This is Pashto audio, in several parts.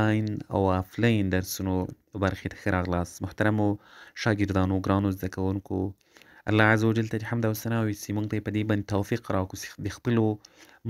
آنلاین او آفلاین درسونو په برخې ته ښه راغلاست. محترمو شاګردانو، ګرانو زده کوونکو، الله عز وجل ته دې حمد او ثنا وي چې موږ ته یې په دې باندې توفیق راکړو چې د خپلو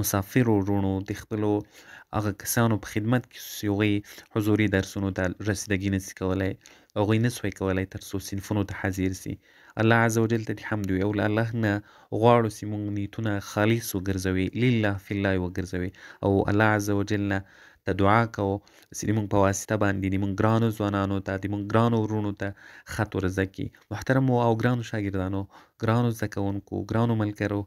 مسافرو وروڼو، د خپلو هغه کسانو په خدمت کې چې هغوی حضوري درسونو ته رسیدګي نشي کولی، هغوی نسوی کولی تر څو صنفونو ته حاضر سي. الله عز وجل ته دې حمد وي او له الله نه غواړو چې موږ نیتونه خالص وګرځوي، لله فی الله وګرځوي، او الله عز وجل نه ته دعا کوو چې د موږ په واسطه باندې د موږ ګرانو ځوانانو ته، د موږ ګرانو وروڼو ته خط ورزده کړي. محترمو او ګرانو شاګردانو، ګرانو زده کوونکو، ګرانو ملګرو،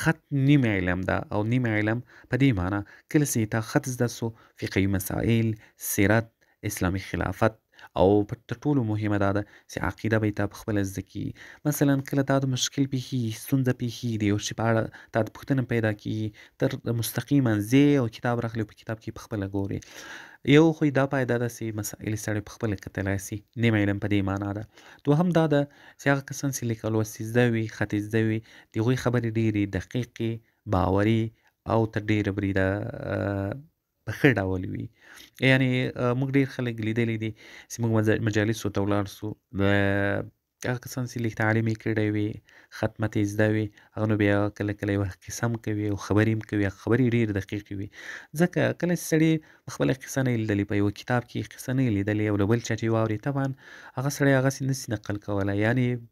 خط نیم علم ده او نیم علم په دې معنی کله چې تا خط زده سو، فقهي مسائل، سیرت، اسلامي خلافت، او تر ټولو مهمه دا ده چې عقیده به یې تا پخپله زده کړي. مثلا کله تا د مشکل پیښي، ستونزه پیښي، د یو شي په اړه تا د پوښتنه پیدا کړي، تر مستقیما ځې او کتاب راخلي او په کتاب کې پخپله ګورې. یو خو دا پایده ده چې مسایل سړی پخپله کتلی سي، نیم علم په دې معنا ده. دوهم دا ده چې هغه کسان چې لیک لوست زده وي، خط زده وي، د هغوی خبرې ډېرې دقیقې، باوري او تر ډېره بریده په ښه ډول وي. یعنې موږ ډېر خلک لیدلی دي چې موږ مجالسو ته ولاړ سو، د هغه کسان چې لیک تعلیم یې کړی وي، خط مت یې زده وي، هغه نو بیا کله کله یوه قصه هم کوي او خبرې هم کوي، هغه خبرې ډېرې دقیقې وي. ځکه کله چې سړی پخپله قصه نه یې لیدلې، په یوه کتاب کې قصه نه یې لیدلې او له بل چا چې واوري، طبعا هغه سړی هغسې نسي نقل کولی، یعنې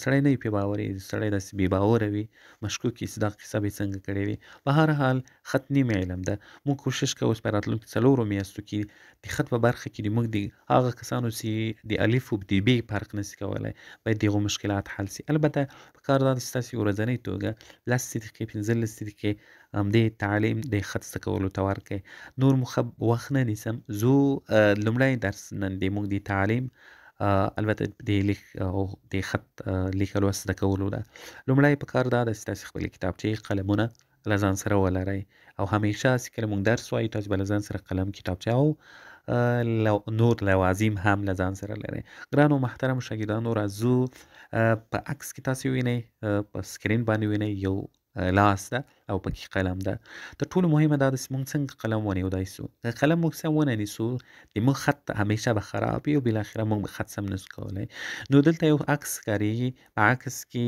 سړی نه وي پرې باوري، سړی داسې بې باوره وي، مشکوک وي چې دا قصه به یې څنګه کړې وي. په هر حال خط نیم علم ده. موږ کوشش کوو چې په راتلونکي 4 میاشتو کې د خط په برخه کې د موږ د هغه کسانو چې د الف او د ب فرق نشي کولی، باید د هغو مشکلات حل سي. البته پکار دا ده چې تاسې ورځنۍ توګه 10 دقیقې 15 دقیقې همدې تعلیم د خط زده کولو ته ورکړئ. نور مو وخت نه نیسم، زو لومړی درس نن د موږ د تعلیم البته د لیک او د خط لیکلو زده کولو ده. لومړی پکار دا ده چې تاسې خپلې کتابچې، قلمونه له ځان سره ولرئ او همیشه چې کله موږ درس وایو تاسې به له ځان سره قلم، کتابچه او نور لوازم هم له ځان سره لرئ. ګرانو محترمو شاګردانو، راځو په عکس کې تاسې وینئ، په سکرین باندې وینئ یو لاس ده او پکې قلم ده. تر ټولو مهمه دا ده چې موږ څنګه قلم ونیولی سو. که قلم موږ سم ونه نیسو، د موږ خط همیشه به خراب وي او بالاخره موږ به خط سم نسو کولی. نو دلته یو عکس ښکارېږي، په عکس کې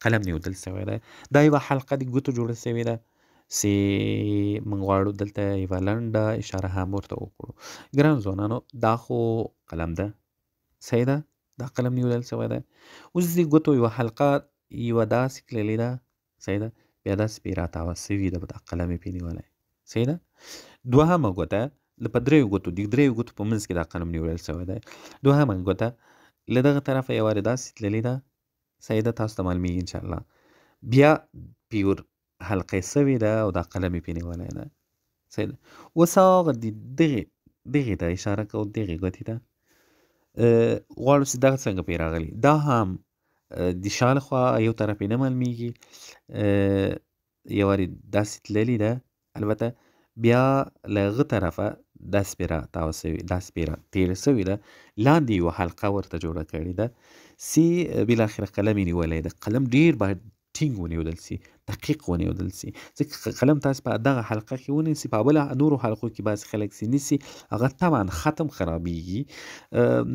قلم نیودل سوی دی. دا یوه حلقه د ګوتو جوړه سوې ده چې موږ غواړو دلته یوه لنډه اشاره هم ورته وکړو. ګرانو ځوانانو، دا خو قلم ده، صحیح ده، دا قلم نیودل سوی دی. اوس د ګوتو یوه حلقه یوه داسې کللې ده، صحیح ده، بیا داسې پرې راتاوه سوي ده، دا قلم یې پرې نیولی، صحیح ده. دوهمه ګوته په دریو ګوتو، د دریو ګوتو په منځ کې دا قلم نیول سوی دی. دوهمه ګوته له دغه طرفه یوه داسې تللې ده، صحیح ده، تاسو ته معلومیږي انشاءالله. بیا پیور حلقې سوې ده او دا قلم یې پرې نیولی ده، صحیح ده. اوس هغه دغې ته اشاره کوو، دغې ګوتې ته غواړو چې دغه څنګه پرې راغلي. دا هم د شا لخوا یو طرف یې نه معلومیږي، یو وارې داسې تللې ده، البته بیا له هغه طرفه داسې پرې راتاوه سوي، داسې پرې تېره سوې ده، لاندې یوه حلقه ورته جوړه کړې ده چې بالاخره قلم یې نیولی ده. قلم ډېر باید ټینګ ونیودل سي، دقیق ونیودل سي، ځکه قلم تاسې په دغه حلقه کې ونیسي، په بله نورو حلقو کې بعضې خلک چې نیسي، هغه طبعا ختم خرابیږي.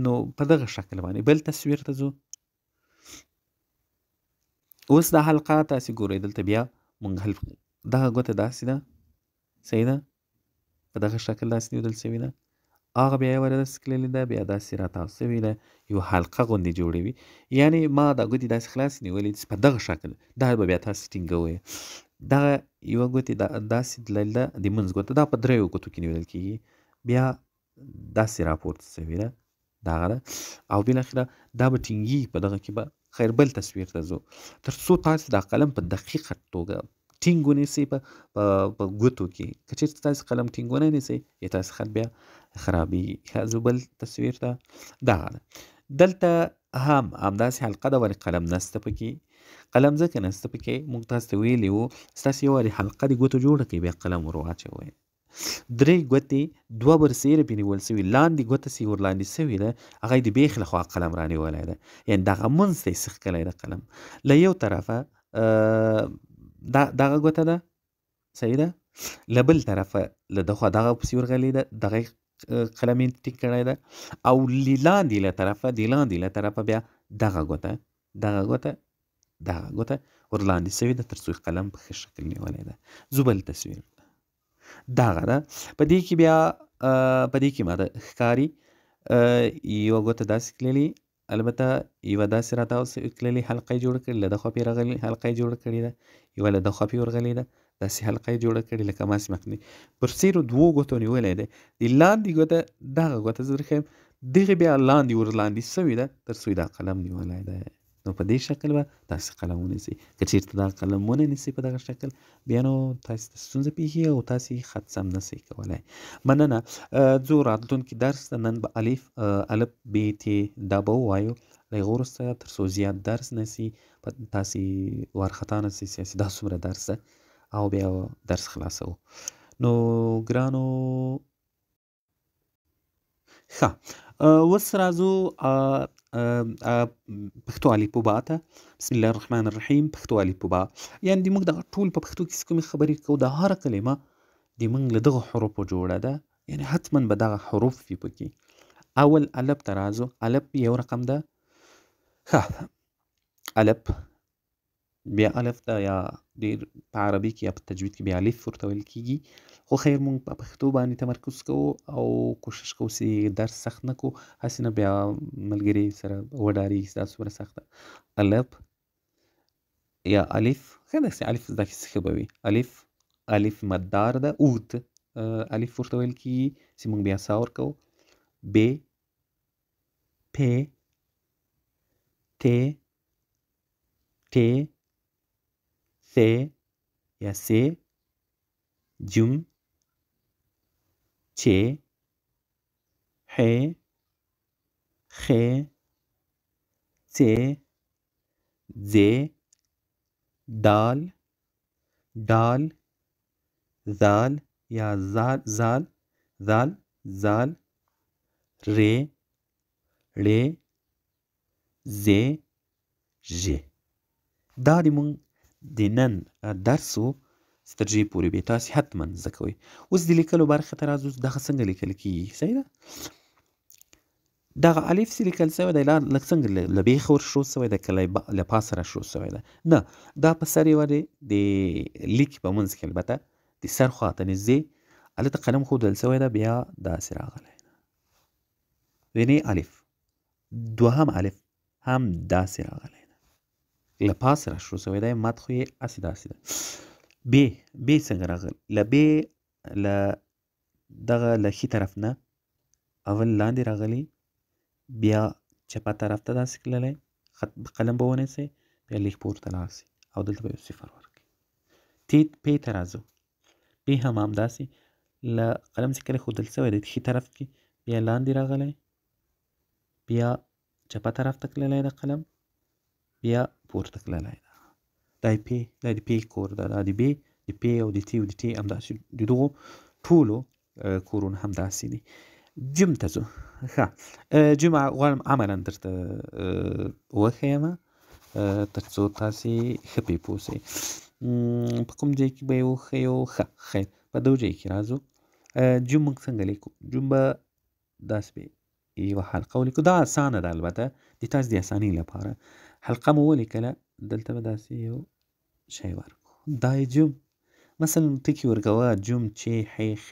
نو په دغه شکل باندې بل تصویر ته ځو. اوس دا حلقه تاسې ګورئ، دلته بیا موږ دغه ګوته داسې ده، صحیح ده، په دغه شکل داسې نیودل سوې ده. هغه بیا یوه داسې کللې ده، بیا داسې راتاو سوې ده، یوه حلقه غوندې جوړوي. یعنې ما دا ګوتې داسې خلاصې نیولې چې په دغه شکل دا به بیا تاسې ټینګوئ. دغه یوه ګوتې داسې تللې ده، د منځ ګوته دا په دریو ګوتو کې نیول کېږي، بیا داسې راپورته سوې ده، دغه ده، او بالاخره دا به ټینګېږي په دغه کې به. خیر بل تصویر ته ځو، تر څو تاسې دا قلم په دقیقه توګه ټینګ ونیسئ په ګوتو کې. که چېرته تاسې قلم ټینګ ونه نیسئ، یا تاسې خط بیا خرابېږي. ځو بل تصویر ته، دغه ده. دلته هم همداسې حلقه ده، ولې قلم نسته پکې. قلم ځکه نسته پکې، موږ تاسو ته ویلي وو ستاسې یو وارې حلقه د ګوتو جوړه کړئ، بیا قلم ور واچوئ. درې ګوتې دوه برسېره پرې نیول سوي، لاندې ګوته چې ورلاندې سوې ده هغه یې د بیخ لخوا قلم رانیولی ده، یعنې دغه منځ ته یې سیخ ده قلم. له یو طرفه دغه ګوته ده، صحیح ده، له بل طرفه له دخوا دغه پسې ورغلی ده، دغه قلم یې ټیک کړی ده، او لاندې له طرفه بیا دغه ګوته ورلاندې سوې ده، تر څو قلم په ښه شکل نیولی ده. زه بل تصویر دغه ده. په دې کې بیا ماته ښکاري یوه ګوته داسې تللې، البته یوه داسې راتاو تللې حلقه یې جوړه کړې، له دخوا پې راغلې حلقه یې جوړه کړې ده، یوه له دخوا پې ورغلې ده، داسې حلقه یې جوړه کړې لکه ماسې مخکې پر څېرو دوو ګوتو نیولی دی. د لاندې ګوته دغه ګوته زه درښیم، دغې بیا ورلاندې سوې ده تر څو دا قلم نیولی دی. نو په دې شکل به تاسې قلم ونیسئ. که چېرته دا قلم ونه نیسئ په دغه شکل، بیا نو تاسې ته ستونزه پېښېږي او تاسې خط سم نه سئ کولی. مننه. ځو راتلونکي درس ته. نن به الف ب ت دا به ووایو، له هغه وروسته تر څو زیات درس نه سي تاسې وارخطا نه سئ چې دا څومره درس ده، او بیا درس خلاصوو. نو ګرانو ښه، اوس راځو پښتو الفبا ته. بسم الله الرحمن الرحیم. پښتو الفبا یعنې د موږ دغه ټول په پښتو کې کومې خبرې کوو، دا هره کلمه د موږ له دغه حروفو جوړه ده، یعنې حتما به دغه حروف وي پکې. اول الف ته راځو. الف یو رقم ده. ښه، الف، بیا الف ته یا ډېر په عربي کې یا په تجوید کې بیا الف ورته ویل کېږي، خو خیر مونږ په پښتو باندې تمرکز کوو او کوشش کوو چې درس سخت نه کړو، هسې نه بیا ملګري سره وډارېږي چې دا څومره سخت ده. الف یا الف، ښه داسې الف زده کړئ ښه به وي. الف مددار ده، اوږد الف ورته ویل کېږي چې مونږ بیا سا ورکوو. ب، پ، ت، ټ، ث یا س، جم، چ، ح، خ، څ، ځ، دال، ډال، ذال یا زال، ر، ړ، ز، ژ. دا د مونږ د نن درسو تر ژبې پورې به تاسې حتما زده کوئ. اوس د لیکلو برخې ته راځو. دغه څنګه لیکل کېږي؟ صحیح ده. دغه الف چې لیکل سوی دی لږ څنګه له بیخه ورشروع سوی دی که له پاسه راشروع سوی ده؟ نه، دا په سر یې ودې د لیک په منځ کې البته د سر خواته نږدې هلته قلم ښودل سوی ده، بیا داسې راغلی ده. وینې الف. دوهم الف هم داسې راغلی ده، له پاسه راشروع سوی دی، مد خو یې هسې داسې ده. ب څنګه راغل؟ له ب له دغه له ښي طرف نه اول لاندې راغلی، بیا چپه طرف ته داسې تللی، قلم به ونیسئ، بیا لیک پورته لاړ سئ او دلته به یو صفر ورکړئ. پې ته راځو. پې هم همداسې له قلم چې کله ښودل سوی دی ښي طرف کې، بیا لاندې راغلی، بیا چپه طرف ته تللی د قلم، بیا پورته تللی ده. دا د پې کور ده. دا د ب، د پې او د ت او د ټ همداسې د دغو ټولو کورونه همداسې دي. جم ته ځو. ښه، جم غواړم عملا درته وښیم تر څو تاسې ښه پې پوه سئ. په کوم ځای کې به یې وښیو؟ ښه، خیر، په دغه ځای کې راځو. جم موږ څنګه لیکو؟ جم به داسې به یوه حلقه ولیکو. دا اسانه ده، البته د تاسې د اسانۍ لپاره. حلقه مو ولیکله، دلته به داسې یو شی ورکړو، دا یې جم. مثلا ټکي ورکوه، جم، چې، ح، خ،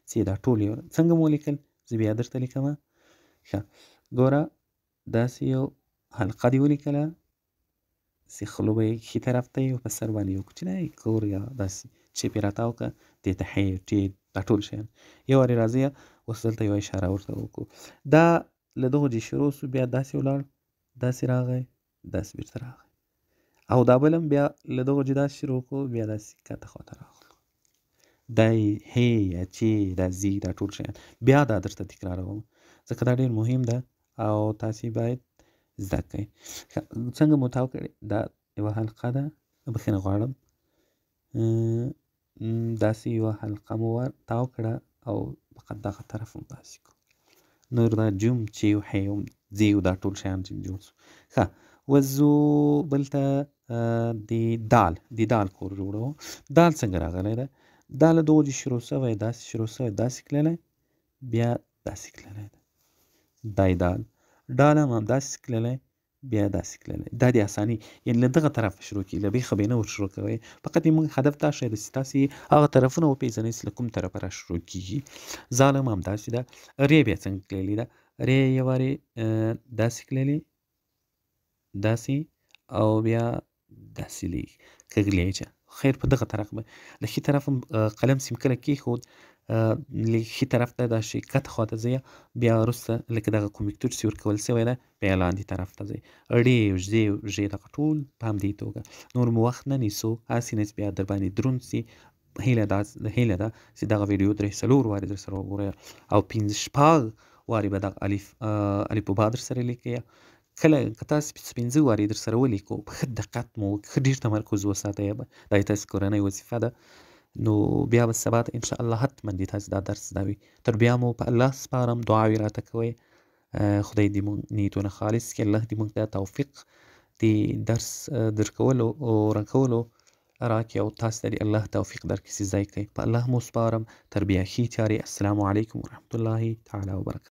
څ، دا ټول یې څنګه مو ولیکل؟ زه بیا درته لیکمه. ښه، ګوره داسې یو حلقه دې ولیکله، چې خوله به یې ښي طرف ته یو په سر باندې یو کوچنی کور یا داسې چپ یې راتاو کړه، دې ته ح، ټ، دا ټول شیان. یو وارې راځئ اوس دلته یوه اشاره ورته وکړو. دا له دغو چې شروع سو، بیا داسې ولاړ، داسې راغی، داسې بېرته راغی، او دا بل هم بیا له دغو چې داسې شروع کړو، بیا داسې کښته خواته راغلو. دا ه یا چې دا زی دا ټول شیان بیا دا درته تکراروم ځکه دا ډېر مهم ده او تاسې باید زده کړئ. څنګه مو تاو کړئ؟ دا یوه حلقه ده، بخښنه غواړم، داسې یوه حلقه مو تاو کړه او فقط دغه طرف هم داسې کړو. نور دا جم، چې، ح، زی دا ټول شیان جوړ شو. ښه، وځو بل ته د دال کور جوړو. دال څنګه راغلی ده؟ دا له دغو دې شروع سوی داسې شروع سوی داسې تللی بیا داسې تللی ده. دا یې دال ډال هم همداسې تللی بیا داسې تللی. دا د اساني یعنې له دغه طرفه شروع کړي، له بیخه به یې نه ور شروع کوئ. فقط زموږ هدف دا شی ده چې تاسې هغه طرفونه وپېژنئ چې له کوم طرفه را شروع کېږي. زال هم همداسې ده. ری بیا څنګه تللې ده؟ ری یو وارې داسې تللې داسې او بیا داسې لیږ کږلېچه. خیر په دغه طرف به له ښي طرف هم قلم سیم کله کېښود ښي طرف ته دا شي کته خواته ځئ، بیا وروسته لکه دغه کوم وکتور چې ورکول سوی ده بیا لاندې طرف ته ځئ. ړې ژې ژې دغه ټول په همدې توګه. نور مو وخت نه نیسو، هسې نه چې بیا در باندې دروند سي. هیله ده چې دغه ویډیو 3-4 وارې در سره وګورئ او 5-6 وارې به دغه الف با در سره لیکئ. کله که تاسې 15 وارې در سره ولیکو په ښه دقت مو ښه ډېر تمرکز وساتئ، دا یې تاسې کورنۍ وظیفه ده. نو بیا به سبا ته انشاءالله حتما دې تاسې دا درس زده وي. تر بیا مو په الله سپارم، دعاوې راته کوئ. خدای دې مونږ نیتونه خالص کړي، الله دې مونږ ته توفیق د درس درکولو او راکولو راکړي او تاسو ته دې الله توفیق درکړي چې زده یې کوئ. په الله مو سپارم. تر بیا ښې چارې. السلام علیکم ورحمة الله تعالی وبرکاته.